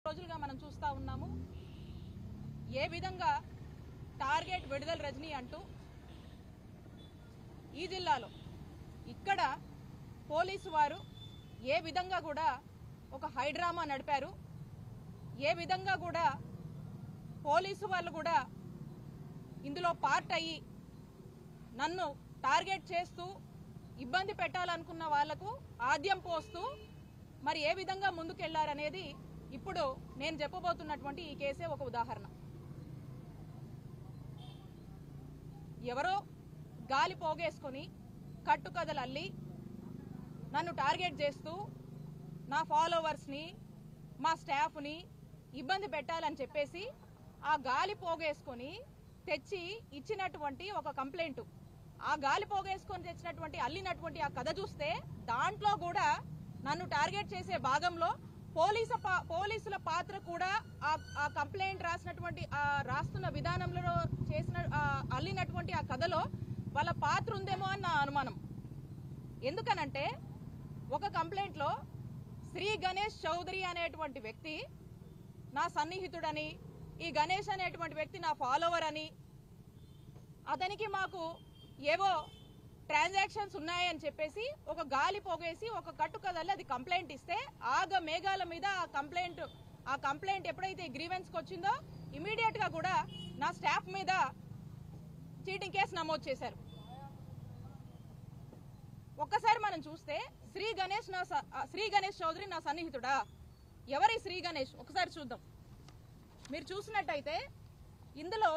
రోజులుగా మనం చూస్తా ఉన్నాము ఏ విధంగా టార్గెట్ విడుదల రజనీ అంటూ ఈ జిల్లాలో ఇక్కడ పోలీసు వారు ఏ విధంగా కూడా ఒక హైడ్రామా నడిపారు, ఏ విధంగా కూడా పోలీసు వాళ్ళు కూడా ఇందులో పార్ట్ అయ్యి నన్ను టార్గెట్ చేస్తూ ఇబ్బంది పెట్టాలనుకున్న వాళ్లకు ఆద్యం పోస్తూ మరి ఏ విధంగా ముందుకెళ్లారనేది ఇప్పుడు నేను చెప్పబోతున్నటువంటి ఈ కేసే ఒక ఉదాహరణ. ఎవరో గాలి పోగేసుకొని కట్టుకథలు అల్లి నన్ను టార్గెట్ చేస్తూ నా ఫాలోవర్స్ని మా స్టాఫ్ని ఇబ్బంది పెట్టాలని చెప్పేసి ఆ గాలి పోగేసుకొని తెచ్చి ఇచ్చినటువంటి ఒక కంప్లైంట్, ఆ గాలి పోగేసుకొని తెచ్చినటువంటి అల్లినటువంటి ఆ కథ చూస్తే దాంట్లో కూడా నన్ను టార్గెట్ చేసే భాగంలో పోలీసుల పాత్ర కూడా ఆ కంప్లైంట్ రాసినటువంటి ఆ రాస్తున్న విధానంలో చేసిన అల్లినటువంటి ఆ కథలో వాళ్ళ పాత్ర ఉందేమో అని నా అనుమానం. ఎందుకనంటే ఒక కంప్లైంట్ లో శ్రీ గణేష్ చౌదరి అనేటువంటి వ్యక్తి నా సన్నిహితుడని, ఈ గణేష్ అనేటువంటి వ్యక్తి నా ఫాలోవర్ అని, అతనికి మాకు ఏవో ట్రాన్సాక్షన్స్ ఉన్నాయని చెప్పేసి ఒక గాలి పోగేసి ఒక కట్టుకదల్లి అది కంప్లైంట్ ఇస్తే ఆగ మేఘాల మీద ఆ కంప్లైంట్ ఎప్పుడైతే గ్రీవెన్స్ కి వచ్చిందో ఇమీడియట్ గా కూడా నా స్టాఫ్ మీద చీటింగ్ కేసు నమోదు చేశారు. ఒక్కసారి మనం చూస్తే శ్రీ గణేష్ చౌదరి నా సన్నిహితుడా? ఎవరి శ్రీ గణేష్ ఒకసారి చూద్దాం. మీరు చూసినట్టయితే ఇందులో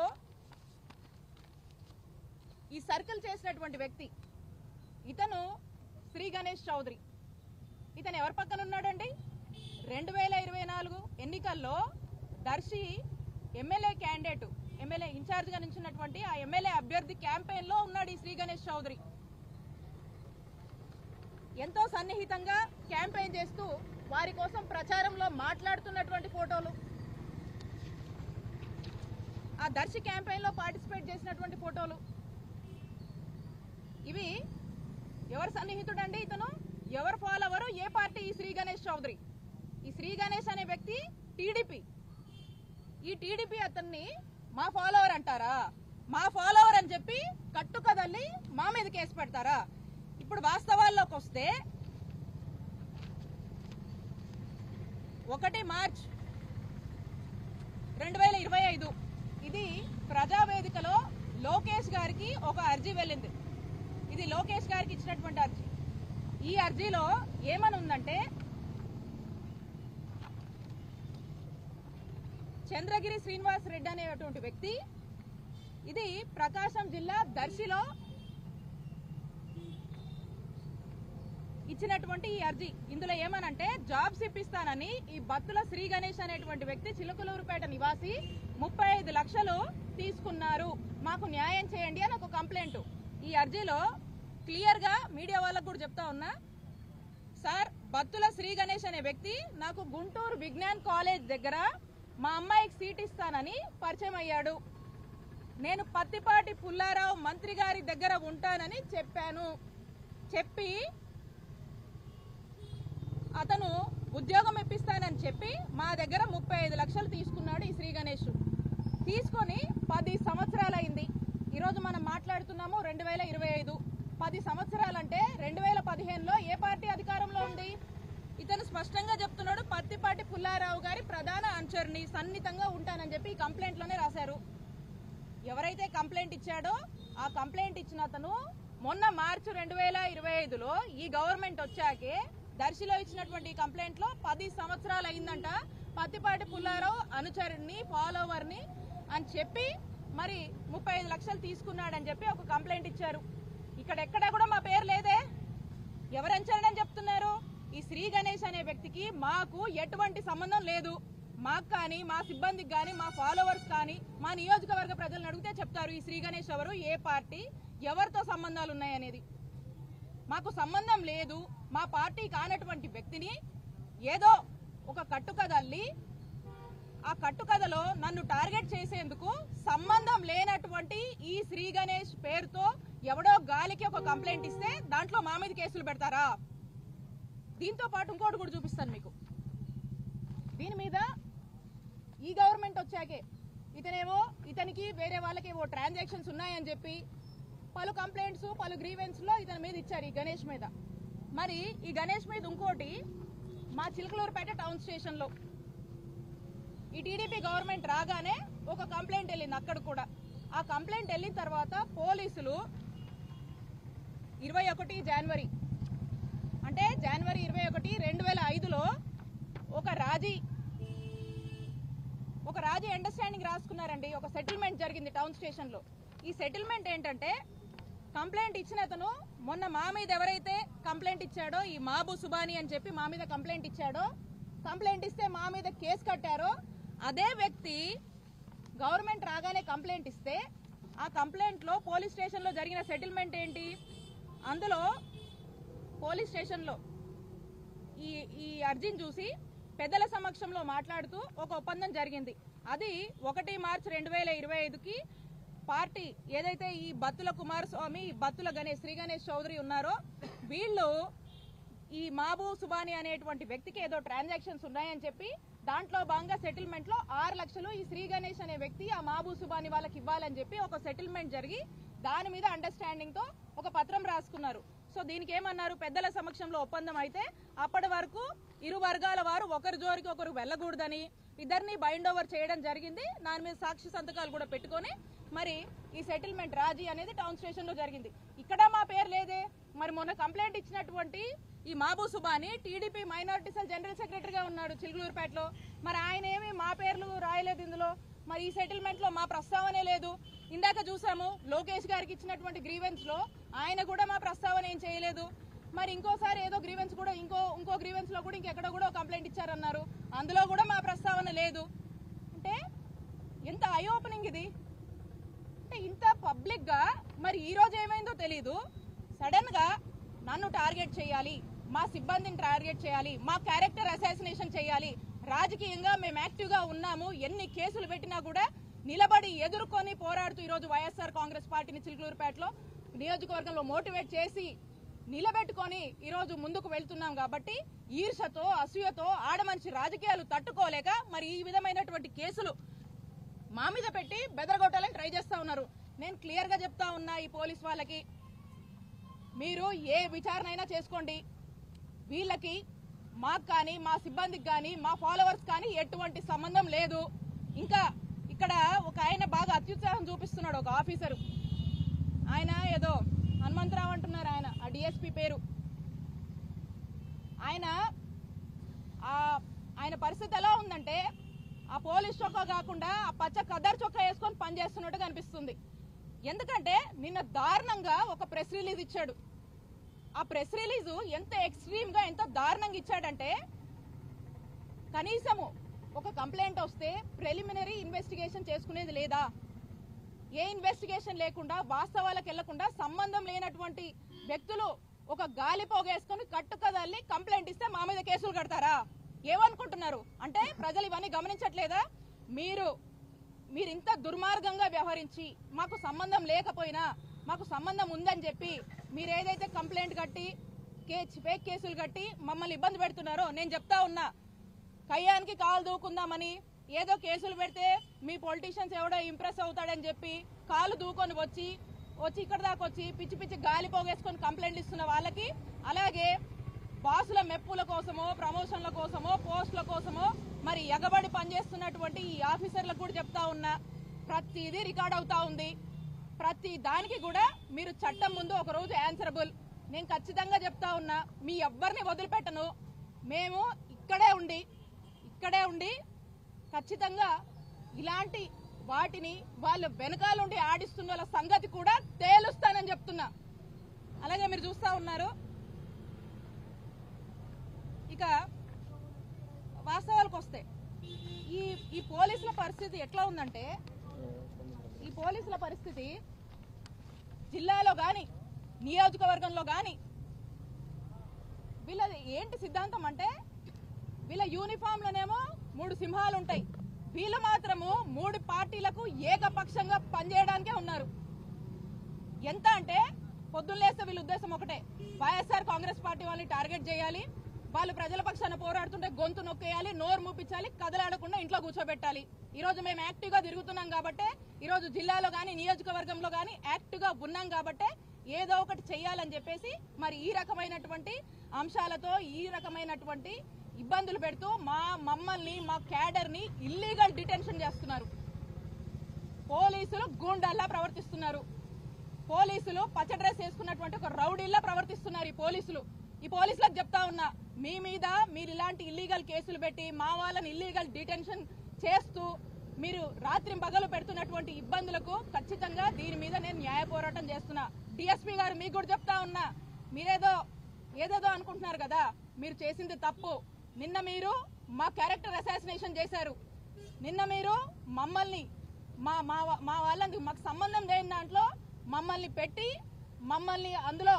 ఈ సర్కిల్ చేసినటువంటి వ్యక్తి ఇతను శ్రీ గణేష్ చౌదరి. ఇతను ఎవరి పక్కన ఉన్నాడండి? 2024 ఎన్నికల్లో Darsi MLA candidate, MLA incharge గా నిలిచినటువంటి ఆ ఎమ్మెల్యే అభ్యర్థి క్యాంపెయిన్ లో ఉన్నాడు ఈ శ్రీ గణేష్ చౌదరి. ఎంతో సన్నిహితంగా క్యాంపెయిన్ చేస్తూ వారి కోసం ప్రచారంలో మాట్లాడుతున్నటువంటి ఫోటోలు, ఆ దర్శి క్యాంపెయిన్ లో పార్టిసిపేట్ చేసినటువంటి ఫోటోలు, ఇవి ఎవరు సన్నిహితుడు అండి? ఇతను ఎవరు ఫాలోవరు? ఏ పార్టీ? ఈ శ్రీ గణేష్ చౌదరి. ఈ శ్రీ గణేష్ అనే వ్యక్తి టీడీపీ. ఈ టీడీపీ అతన్ని మా ఫాలోవర్ అంటారా? మా ఫాలోవర్ అని చెప్పి కట్టుకదల్లి మా మీద కేసు పెడతారా? ఇప్పుడు వాస్తవాల్లోకి వస్తే 1 మార్చ్ 2025 ఇది ప్రజావేదికలో లోకేష్ గారికి ఒక అర్జీ వెళ్ళింది. ఇది లోకేష్ గారికి ఇచ్చినటువంటి అర్జీ. ఈ అర్జీలో ఏమని ఉందంటే, చంద్రగిరి శ్రీనివాస్ రెడ్డి అనేటువంటి వ్యక్తి, ఇది ప్రకాశం జిల్లా దర్శిలో ఇచ్చినటువంటి ఈ అర్జీ. ఇందులో ఏమనంటే, జాబ్స్ ఇప్పిస్తానని ఈ బత్తుల శ్రీ గణేష్ అనేటువంటి వ్యక్తి చిలుకలూరుపేట నివాసి 35 లక్షలు తీసుకున్నారు, మాకు న్యాయం చేయండి అని ఒక కంప్లైంట్. ఈ అర్జీలో క్లియర్ గా మీడియా వాళ్ళకు కూడా చెప్తా ఉన్నా, సార్ బత్తుల శ్రీ గణేష్ అనే వ్యక్తి నాకు గుంటూరు విజ్ఞాన్ కాలేజ్ దగ్గర మా అమ్మాయికి సీట్ ఇస్తానని పరిచయం అయ్యాడు. నేను పత్తిపాటి పుల్లారావు మంత్రి గారి దగ్గర ఉంటానని చెప్పి అతను ఉద్యోగం ఇప్పిస్తానని చెప్పి మా దగ్గర 35 లక్షలు తీసుకున్నాడు ఈ శ్రీ గణేష్. తీసుకొని 10 సంవత్సరాలైంది. ఈరోజు మనం మాట్లాడుతున్నాము 2025. 10 సంవత్సరాలంటే 2015లో ఏ పార్టీ అధికారంలో ఉంది? ఇతను స్పష్టంగా చెప్తున్నాడు, పత్తిపాటి పుల్లారావు గారి ప్రధాన అనుచరుని, సన్నిహితంగా ఉంటానని చెప్పి ఈ కంప్లైంట్ లోనే రాశారు. ఎవరైతే కంప్లైంట్ ఇచ్చాడో ఆ కంప్లైంట్ ఇచ్చిన అతను మొన్న మార్చి 2025లో ఈ గవర్నమెంట్ వచ్చాకే దర్శిలో ఇచ్చినటువంటి కంప్లైంట్ లో 10 సంవత్సరాలు అయిందంట. పత్తిపాటి పుల్లారావు అనుచరుని, ఫాలోవర్ని అని చెప్పి మరి 35 లక్షలు తీసుకున్నాడని చెప్పి ఒక కంప్లైంట్ ఇచ్చారు. ఇక్కడ ఎక్కడా కూడా మా పేరు లేదే. ఎవరు అనుచరుడని చెప్తున్నారు? ఈ శ్రీ గణేష్ అనే వ్యక్తికి మాకు ఎటువంటి సంబంధం లేదు. మాకు కానీ, మా సిబ్బందికి కానీ, మా ఫాలోవర్స్ కానీ, మా నియోజకవర్గ ప్రజలను అడిగితే చెప్తారు ఈ శ్రీ గణేష్ ఎవరు, ఏ పార్టీ, ఎవరితో సంబంధాలు ఉన్నాయనేది. మాకు సంబంధం లేదు. మా పార్టీ కానటువంటి వ్యక్తిని ఏదో ఒక కట్టుకదల్లి ఆ కట్టుకథలో నన్ను టార్గెట్ చేసేందుకు సంబంధం లేనటువంటి ఈ శ్రీ గణేష్ పేరుతో ఎవడో గాలికి ఒక కంప్లైంట్ ఇస్తే దాంట్లో మా మీద కేసులు పెడతారా? దీంతో పాటు ఇంకోటి కూడా చూపిస్తాను మీకు. దీని మీద గవర్నమెంట్ వచ్చాకే ఇతనికి వేరే వాళ్ళకి ఏవో ట్రాన్సాక్షన్స్ ఉన్నాయని చెప్పి పలు కంప్లైంట్స్ పలు గ్రీవెన్స్ లో ఇతని మీద ఇచ్చారు ఈ గణేష్ మీద. మరి ఈ గణేష్ మీద ఇంకోటి మా చిలకలూరుపేట టౌన్ స్టేషన్ లో ఈ టీడీపీ గవర్నమెంట్ రాగానే ఒక కంప్లైంట్ వెళ్ళింది. అక్కడ కూడా ఆ కంప్లైంట్ వెళ్ళిన తర్వాత పోలీసులు 21 జనవరి అంటే జనవరి 21, 2005లో ఒక రాజీ అండర్స్టాండింగ్ రాసుకున్నారండి. ఒక సెటిల్మెంట్ జరిగింది టౌన్ స్టేషన్ లో. ఈ సెటిల్మెంట్ ఏంటంటే కంప్లైంట్ ఇచ్చిన అతను మొన్న మా మీద ఎవరైతే కంప్లైంట్ ఇచ్చాడో ఈ మాబు సుబాని అని చెప్పి మా మీద కంప్లైంట్ ఇచ్చాడో, కంప్లైంట్ ఇస్తే మా మీద కేసు కట్టారో అదే వ్యక్తి గవర్నమెంట్ రాగానే కంప్లైంట్ ఇస్తే ఆ కంప్లైంట్ లో పోలీస్ స్టేషన్ లో జరిగిన సెటిల్మెంట్ ఏంటి, అందులో పోలీస్ స్టేషన్ లో ఈ అర్జీని చూసి పెద్దల సమక్షంలో మాట్లాడుతూ ఒక ఒప్పందం జరిగింది. అది 1 మార్చి 2025కి పార్టీ ఏదైతే ఈ బత్తుల కుమారస్వామి, బత్తుల గణేష్, శ్రీ గణేష్ చౌదరి ఉన్నారో వీళ్ళు ఈ మాబు సుబాని అనేటువంటి వ్యక్తికి ఏదో ట్రాన్సాక్షన్స్ ఉన్నాయని చెప్పి దాంట్లో భాగంగా సెటిల్మెంట్ లో 6 లక్షలు ఈ శ్రీ గణేష్ అనే వ్యక్తి ఆ మాబు సుబాని వాళ్ళకి ఇవ్వాలని చెప్పి ఒక సెటిల్మెంట్ జరిగి దాని మీద అండర్స్టాండింగ్ తో ఒక పత్రం రాసుకున్నారు. సో దీనికి ఏమన్నారు, పెద్దల సమక్షంలో ఒప్పందం అయితే అప్పటి వరకు ఇరు వర్గాల వారు ఒకరి జోరికి ఒకరు వెళ్ళకూడదని ఇద్దరిని బైండ్ ఓవర్ చేయడం జరిగింది. దాని మీద సాక్షి సంతకాలు కూడా పెట్టుకొని మరి ఈ సెటిల్మెంట్ రాజీ అనేది టౌన్ స్టేషన్ లో జరిగింది. ఇక్కడ మా పేరు లేదే. మరి మొన్న కంప్లైంట్ ఇచ్చినటువంటి ఈ Mabu Subani TDP minority cell general సెక్రటరీగా ఉన్నాడు చిలకలూరుపేటలో. మరి ఆయన ఏమి మా పేర్లు రాయలేదు ఇందులో. మరి ఈ సెటిల్మెంట్ లో మా ప్రస్తావనే లేదు. ఇందాక చూసాము లోకేష్ గారికి ఇచ్చినటువంటి గ్రీవెన్స్ లో ఆయన కూడా మా ప్రస్తావన ఏం చేయలేదు. మరి ఇంకోసారి ఏదో గ్రీవెన్స్ కూడా ఇంకో గ్రీవెన్స్ లో కూడా ఇంకెక్కడ కూడా కంప్లైంట్ ఇచ్చారన్నారు, అందులో కూడా మా ప్రస్తావన లేదు. అంటే ఎంత ఐ ఓపెనింగ్ ఇది. అంటే ఇంత పబ్లిక్ గా మరి ఈ రోజు ఏమైందో తెలీదు, సడన్ గా నన్ను టార్గెట్ చేయాలి, మా సిబ్బందిని టార్గెట్ చేయాలి, మా క్యారెక్టర్ అసాసినేషన్ చేయాలి, రాజకీయంగా మేము యాక్టివ్ గా ఉన్నాము, ఎన్ని కేసులు పెట్టినా కూడా నిలబడి ఎదుర్కొని పోరాడుతూ ఈరోజు వైఎస్ఆర్ కాంగ్రెస్ పార్టీని చిలకలూరుపేటలో నియోజకవర్గంలో మోటివేట్ చేసి నిలబెట్టుకొని ఈరోజు ముందుకు వెళ్తున్నాం. కాబట్టి ఈర్షతో అసూయతో ఆడమనిషి రాజకీయాలు తట్టుకోలేక మరి ఈ విధమైనటువంటి కేసులు మా మీద పెట్టి బెదరగొట్టాలని ట్రై చేస్తా ఉన్నారు. నేను క్లియర్ గా చెప్తా ఉన్నా ఈ పోలీస్ వాళ్ళకి, మీరు ఏ విచారణ అయినా చేసుకోండి, వీళ్ళకి మాకు కానీ మా సిబ్బందికి కానీ మా ఫాలోవర్స్ కానీ ఎటువంటి సంబంధం లేదు. ఇంకా ఇక్కడ ఒక ఆయన బాగా అత్యుత్సాహం చూపిస్తున్నాడు, ఒక ఆఫీసరు, ఆయన ఏదో హనుమంతరావు అంటున్నారు, ఆయన ఆ డిఎస్పీ పేరు. ఆయన పరిస్థితి ఎలా ఉందంటే ఆ పోలీస్ చొక్కా కాకుండా ఆ పచ్చ కదర్ చొక్కా వేసుకొని పనిచేస్తున్నట్టుగా అనిపిస్తుంది. ఎందుకంటే నిన్న దారుణంగా ఒక ప్రెస్ రిలీజ్ ఇచ్చాడు. ఆ ప్రెస్ రిలీజ్ ఎంత ఎక్స్ట్రీమ్ గా ఎంత దారుణంగా ఇచ్చాడంటే, కనీసము ఒక కంప్లైంట్ వస్తే ప్రిలిమినరీ ఇన్వెస్టిగేషన్ చేసుకునేది లేదా, ఏ ఇన్వెస్టిగేషన్ లేకుండా వాస్తవాలకు వెళ్లకుండా సంబంధం లేనటువంటి వ్యక్తులు ఒక గాలి పోగేసుకుని కట్టుకదల్లి కంప్లైంట్ ఇస్తే మా మీద కేసులు కడతారా? ఏమనుకుంటున్నారు? అంటే ప్రజలు ఇవన్నీ గమనించట్లేదా? మీరు ఇంత దుర్మార్గంగా వ్యవహరించి మాకు సంబంధం లేకపోయినా మాకు సంబంధం ఉందని చెప్పి మీరు ఏదైతే కంప్లైంట్ కట్టి ఫేక్ కేసులు కట్టి మమ్మల్ని ఇబ్బంది పెడుతున్నారో, నేను చెప్తా ఉన్నా, కయ్యానికి కాలు దూకుందామని ఏదో కేసులు పెడితే మీ పొలిటీషియన్స్ ఎవడో ఇంప్రెస్ అవుతాడని చెప్పి కాలు దూకొని వచ్చి ఇక్కడ దాకా వచ్చి పిచ్చి పిచ్చి గాలి పోగేసుకొని కంప్లైంట్లు ఇస్తున్న వాళ్ళకి, అలాగే బాసుల మెప్పుల కోసమో ప్రమోషన్ల కోసమో పోస్టుల కోసమో మరి ఎగబడి పనిచేస్తున్నటువంటి ఈ ఆఫీసర్లకు కూడా చెప్తా ఉన్నా, ప్రతిదీ రికార్డ్ అవుతా ఉంది. ప్రతి దానికి కూడా మీరు చట్టం ముందు ఒక రోజు ఆన్సరబుల్. నేను ఖచ్చితంగా చెప్తా ఉన్నా, మీ ఎవ్వరిని వదిలిపెట్టను. మేము ఇక్కడే ఉండి ఖచ్చితంగా ఇలాంటి వాటిని వాళ్ళ వెనకాలండి ఆడిస్తున్న వాళ్ళ సంగతి కూడా తేలుస్తానని చెప్తున్నా. అలాగే మీరు చూస్తా ఉన్నారు, ఇక వాస్తవాలకు వస్తే ఈ పోలీసుల పరిస్థితి ఎట్లా ఉందంటే, ఈ పోలీసుల పరిస్థితి జిల్లాలో గాని నియోజకవర్గంలో గాని వీళ్ళది ఏంటి సిద్ధాంతం అంటే, వీళ్ళ యూనిఫామ్ లోనేమో 3 సింహాలు ఉంటాయి, వీళ్ళు మాత్రము 3 పార్టీలకు ఏకపక్షంగా పనిచేయడానికే ఉన్నారు. ఎంత అంటే పొద్దున్నేస్తే వీళ్ళ ఉద్దేశం ఒకటే, వైఎస్ఆర్ కాంగ్రెస్ పార్టీ వాళ్ళని టార్గెట్ చేయాలి, వాళ్ళు ప్రజల పక్షాన పోరాడుతుంటే గొంతు నొక్కేయాలి, నోరు మూపించాలి, కదలాడకుండా ఇంట్లో కూర్చోబెట్టాలి. ఈ రోజు మేము యాక్టివ్ గా తిరుగుతున్నాం కాబట్టే, ఈ రోజు జిల్లాలో గానీ నియోజకవర్గంలో గానీ యాక్టివ్ గా ఉన్నాం కాబట్టే ఏదో ఒకటి చెయ్యాలని చెప్పేసి మరి ఈ రకమైనటువంటి అంశాలతో ఈ రకమైనటువంటి ఇబ్బందులు పెడుతూ మమ్మల్ని మా క్యాడర్ ని ఇల్లీగల్ డిటెన్షన్ చేస్తున్నారు. పోలీసులు గూండాల్లా ప్రవర్తిస్తున్నారు. పోలీసులు పచ్చ డ్రెస్ వేసుకున్నటువంటి ఒక రౌడీల్లా ప్రవర్తిస్తున్నారు. ఈ పోలీసులకు చెప్తా ఉన్నా, మీ మీద మీరు ఇలాంటి ఇల్లీగల్ కేసులు పెట్టి మా వాళ్ళని ఇల్లీగల్ డిటెన్షన్ చేస్తూ మీరు రాత్రి పగలు పెడుతున్నటువంటి ఇబ్బందులకు ఖచ్చితంగా దీని మీద నేను న్యాయ పోరాటం చేస్తున్నా. డిఎస్పీ గారు మీకు కూడా చెప్తా ఉన్నా, ఏదేదో అనుకుంటున్నారు కదా, మీరు చేసింది తప్పు. నిన్న మీరు మా క్యారెక్టర్ అసాసినేషన్ చేశారు. నిన్న మీరు మమ్మల్ని మా వాళ్ళని మాకు సంబంధం లేని దాంట్లో మమ్మల్ని పెట్టి మమ్మల్ని అందులో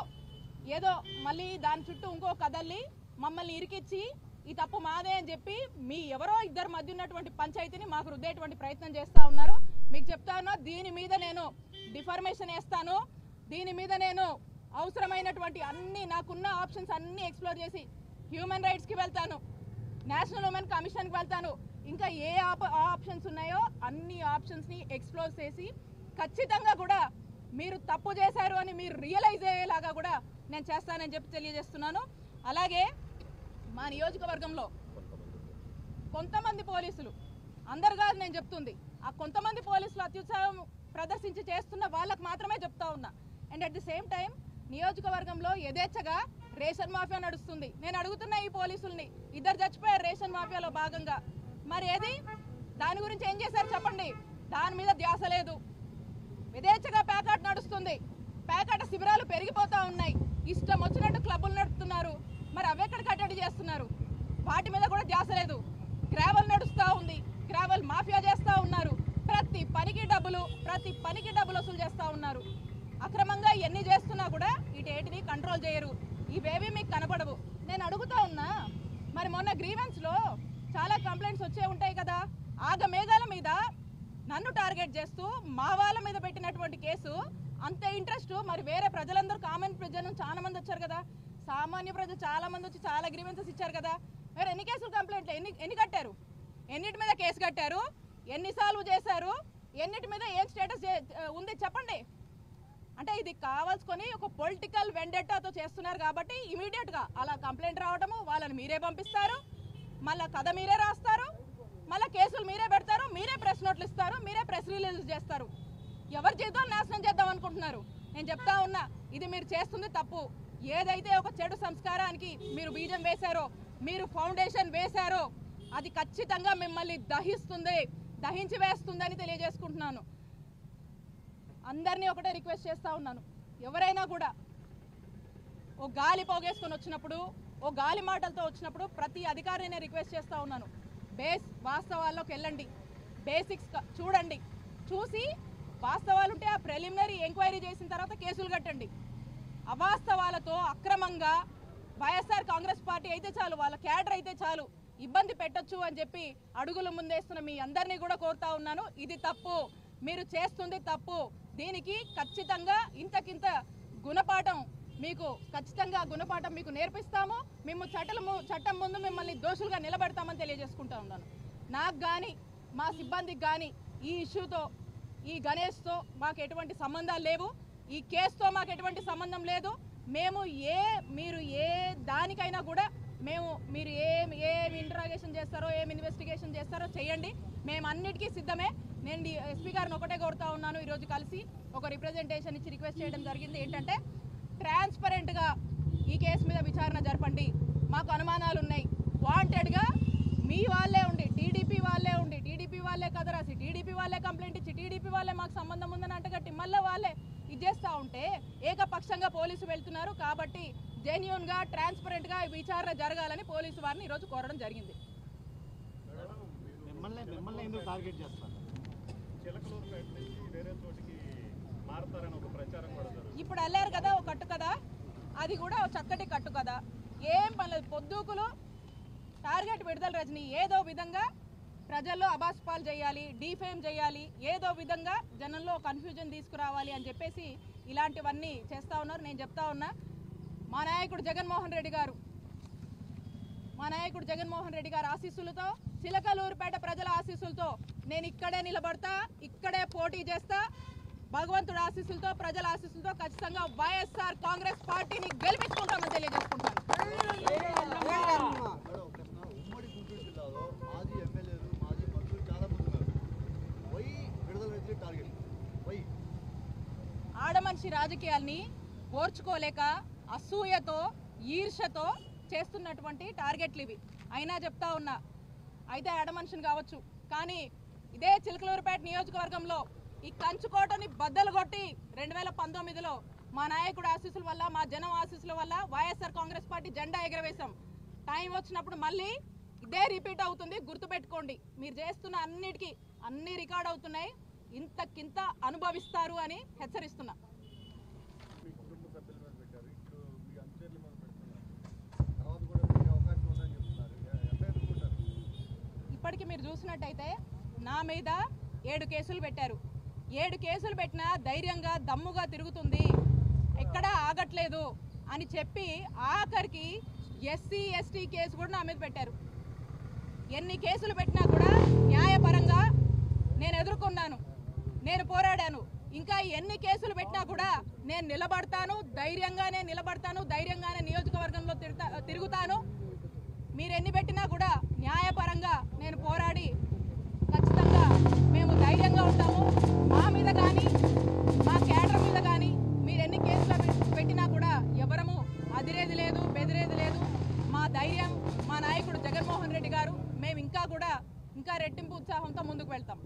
ఏదో మళ్ళీ దాని చుట్టూ ఇంకో కదల్లి మమ్మల్ని ఇరికిచ్చి ఈ తప్పు మాదే అని చెప్పి మీ ఎవరో ఇద్దరు మధ్య ఉన్నటువంటి పంచాయతీని మాకు రుద్దేటువంటి ప్రయత్నం చేస్తా ఉన్నారు. మీకు చెప్తా ఉన్నా, దీని మీద నేను డిఫర్మేషన్ వేస్తాను. దీని మీద నేను అవసరమైనటువంటి అన్ని నాకున్న ఆప్షన్స్ అన్ని ఎక్స్ప్లోర్ చేసి హ్యూమన్ రైట్స్ కి వెళ్తాను, నేషనల్ ఉమెన్ కమిషన్ కి వెళ్తాను. ఇంకా ఏ ఆప్షన్స్ ఉన్నాయో అన్ని ఆప్షన్స్ ని ఎక్స్ప్లోర్ చేసి ఖచ్చితంగా కూడా మీరు తప్పు చేశారు అని మీరు రియలైజ్ అయ్యేలాగా కూడా నేను చేస్తానని చెప్పి తెలియజేస్తున్నాను. అలాగే మా నియోజకవర్గంలో కొంతమంది పోలీసులు, అందరు కాదు నేను చెప్తుంది, ఆ కొంతమంది పోలీసులు అత్యుత్సాహం ప్రదర్శించి చేస్తున్న వాళ్ళకు మాత్రమే చెప్తా ఉన్నా. And at the same time నియోజకవర్గంలో యథేచ్ఛగా రేషన్ మాఫియా నడుస్తుంది. నేను అడుగుతున్నా ఈ పోలీసుల్ని, ఇద్దరు చచ్చిపోయారు రేషన్ మాఫియాలో భాగంగా, మరి ఏది దాని గురించి ఏం చేశారు చెప్పండి. దాని మీద ధ్యాస లేదు. యథేచ్ఛగా పేకాట నడుస్తుంది, పేకాట శిబిరాలు పెరిగిపోతా ఉన్నాయి, ఇష్టం వచ్చినట్టు క్లబ్బులు నడుపుతున్నారు. మరి అవెక్కడ కట్టడి చేస్తున్నారు? వాటి మీద కూడా ధ్యాస లేదు. గ్రావెల్ నడుస్తూ ఉంది, గ్రావెల్ మాఫియా చేస్తూ ఉన్నారు. ప్రతి పనికి డబ్బులు వసూలు చేస్తూ ఉన్నారు. అక్రమంగా ఎన్ని చేస్తున్నా కూడా ఇటేటిని కంట్రోల్ చేయరు. ఇవేవి మీకు కనపడవు. నేను అడుగుతా ఉన్నా, మరి మొన్న గ్రీవెన్స్ లో చాలా కంప్లైంట్స్ వచ్చే ఉంటాయి కదా, ఆగమేఘాల మీద నన్ను టార్గెట్ చేస్తూ మా వాళ్ళ మీద పెట్టినటువంటి కేసు అంతే ఇంట్రెస్ట్ మరి వేరే ప్రజలందరూ కామన్ ప్రజలు చాలా మంది వచ్చారు కదా, సామాన్య ప్రజలు చాలా మంది వచ్చి చాలా గ్రీవెన్సెస్ ఇచ్చారు కదా, మరి ఎన్ని కేసులు కంప్లైంట్లు ఎన్ని కట్టారు? ఎన్నిటి మీద కేసు కట్టారు? ఎన్ని సాల్వ్ చేశారు? ఎన్నిటి మీద ఏం స్టేటస్ ఉంది చెప్పండి. అంటే ఇది కావాల్సుకొని ఒక పొలిటికల్ వెండెట్టాతో చేస్తున్నారు కాబట్టి ఇమీడియట్ గా అలా కంప్లైంట్ రావడము, వాళ్ళని మీరే పంపిస్తారు, మళ్ళా కథ మీరే రాస్తారు, మళ్ళీ కేసులు మీరే పెడతారు, మీరే ప్రెస్ నోట్లు ఇస్తారు, మీరే ప్రెస్ రిలీజ్ చేస్తారు. ఎవరి జీవితాలు నాశనం చేద్దాం అనుకుంటున్నారు? నేను చెప్తా ఉన్నా, ఇది మీరు చేస్తుంది తప్పు. ఏదైతే ఒక చెడు సంస్కారానికి మీరు బీజం వేశారో, మీరు ఫౌండేషన్ వేశారో, అది ఖచ్చితంగా మిమ్మల్ని దహించి వేస్తుందని తెలియజేసుకుంటున్నాను. అందరినీ ఒకటే రిక్వెస్ట్ చేస్తా ఉన్నాను, ఎవరైనా కూడా ఓ గాలి పోగేసుకొని వచ్చినప్పుడు, ఓ గాలి మాటలతో వచ్చినప్పుడు ప్రతి అధికారిని రిక్వెస్ట్ చేస్తా ఉన్నాను, వాస్తవాల్లోకి వెళ్ళండి, బేసిక్స్ చూడండి, చూసి వాస్తవాలు ఉంటే ఆ ప్రిలిమినరీ ఎంక్వైరీ చేసిన తర్వాత కేసులు కట్టండి. అవాస్తవాలతో అక్రమంగా వైఎస్ఆర్ కాంగ్రెస్ పార్టీ అయితే చాలు, వాళ్ళ క్యాడర్ అయితే చాలు ఇబ్బంది పెట్టొచ్చు అని చెప్పి అడుగులు ముందేస్తున్న మీ అందరినీ కూడా కోరుతా ఉన్నాను. ఇది తప్పు, మీరు చేస్తుంది తప్పు. దీనికి ఖచ్చితంగా ఇంతకింత గుణపాఠం మీకు నేర్పిస్తాము. మేము చట్టం ముందు మిమ్మల్ని దోషులుగా నిలబెడతామని తెలియజేసుకుంటా ఉన్నాను. నాకు కానీ మా సిబ్బందికి కానీ ఈ ఇష్యూతో, ఈ గణేష్తో మాకు ఎటువంటి సంబంధాలు లేవు, ఈ కేసుతో మాకు ఎటువంటి సంబంధం లేదు. మీరు ఏ దానికైనా కూడా మీరు ఏం ఇంటరాగేషన్ చేస్తారో, ఏం ఇన్వెస్టిగేషన్ చేస్తారో చేయండి, మేము అన్నిటికీ సిద్ధమే. నేను ఎస్పీ గారిని ఒకటే కోరుతా ఉన్నాను, ఈరోజు కలిసి ఒక రిప్రజెంటేషన్ ఇచ్చి రిక్వెస్ట్ చేయడం జరిగింది. ఏంటంటే ట్రాన్స్పరెంట్గా ఈ కేసు మీద విచారణ జరపండి. మాకు అనుమానాలు ఉన్నాయి. వాంటెడ్గా మీ వాళ్ళే ఉండి, టీడీపీ వాళ్ళే కథ రాసి, టీడీపీ వాళ్ళే కంప్లైంట్ ఇచ్చి, టీడీపీ వాళ్ళే మాకు సంబంధం ఉందని అంటగట్టి మళ్ళీ వాళ్ళే ఇది చేస్తూ ఉంటే ఏకపక్షంగా పోలీసు వెళ్తున్నారు. కాబట్టి జెన్యూన్గా, ట్రాన్స్పరెంట్గా విచారణ జరగాలని పోలీసు వారిని ఈరోజు కోరడం జరిగింది. ఇప్పుడు వెళ్ళారు కదా ఒక కట్టు కదా, అది కూడా చక్కటి కట్టు కదా, ఏం పర్లేదు. పొద్దుకులు టార్గెట్ విడుదల రజని ఏదో విధంగా ప్రజల్లో అబాస్పాలు చేయాలి, డీఫేమ్ చేయాలి, ఏదో విధంగా జనంలో కన్ఫ్యూజన్ తీసుకురావాలి అని చెప్పేసి ఇలాంటివన్నీ చేస్తూ ఉన్నారు. నేను చెప్తా ఉన్నా, మా నాయకుడు జగన్మోహన్ రెడ్డి గారు మా నాయకుడు జగన్మోహన్ రెడ్డి గారి ఆశీస్సులతో, చిలకలూరుపేట ప్రజల ఆశీస్సులతో నేను ఇక్కడే నిలబడతా, ఇక్కడే పోటీ చేస్తా. భగవంతుడి ఆశీస్సులతో, ప్రజల ఆశీస్సులతో ఖచ్చితంగా వైఎస్ఆర్ కాంగ్రెస్ పార్టీని గెలిపించుకుంటామని తెలియజేసుకుంటాను. ఉమ్మడి గుంటూరు జిల్లాలో మాజీ ఎమ్మెల్యేలు, మాజీ మంత్రులు చాలా మంది ఉన్నారు. వై విడుదల వ్యతిరేక టార్గెట్? వై? ఆడమనిషి రాజకీయాల్ని ఓర్చుకోలేక అసూయతో, ఈర్షతో చేస్తున్నటువంటి టార్గెట్లు ఇవి. అయినా చెప్తా ఉన్నా, అయితే ఆడమనిషిని కావచ్చు, కానీ ఇదే చిలకలూరుపేట నియోజకవర్గంలో ఈ కంచుకోటని బద్దలు కొట్టి 2019లో మా నాయకుడు ఆశీస్సుల వల్ల, మా జనం ఆశీస్సుల వల్ల వైఎస్ఆర్ కాంగ్రెస్ పార్టీ జెండా ఎగరవేశాం. టైం వచ్చినప్పుడు మళ్ళీ ఇదే రిపీట్ అవుతుంది, గుర్తుపెట్టుకోండి. మీరు చేస్తున్న అన్నిటికీ అన్ని రికార్డ్ అవుతున్నాయి, ఇంతకింత అనుభవిస్తారు అని హెచ్చరిస్తున్నా. ఇప్పటికి మీరు చూసినట్టయితే నా మీద 7 కేసులు పెట్టారు. 7 కేసులు పెట్టినా ధైర్యంగా దమ్ముగా తిరుగుతుంది, ఎక్కడా ఆగట్లేదు అని చెప్పి ఆఖరికి ఎస్సీ ఎస్టీ కేసు కూడా నా మీద పెట్టారు. ఎన్ని కేసులు పెట్టినా కూడా న్యాయపరంగా నేను ఎదుర్కొన్నాను, నేను పోరాడాను. ఇంకా ఎన్ని కేసులు పెట్టినా కూడా నేను నిలబడతాను, ధైర్యంగానే నిలబడతాను, ధైర్యంగానే నియోజకవర్గంలో తిరుగుతాను. మీరు ఎన్ని పెట్టినా కూడా న్యాయపరంగా నేను పోరాడి ఖచ్చితంగా మేము ధైర్యంగా ఉంటాము. మా మీద కానీ, మా కేడర్ మీద కానీ మీరు ఎన్ని కేసులు పెట్టినా కూడా ఎవరము అదిరేది లేదు, బెదిరేది లేదు. మా ధైర్యం, మా నాయకుడు జగన్మోహన్ రెడ్డి గారు, మేము ఇంకా రెట్టింపు ఉత్సాహంతో ముందుకు వెళ్తాం.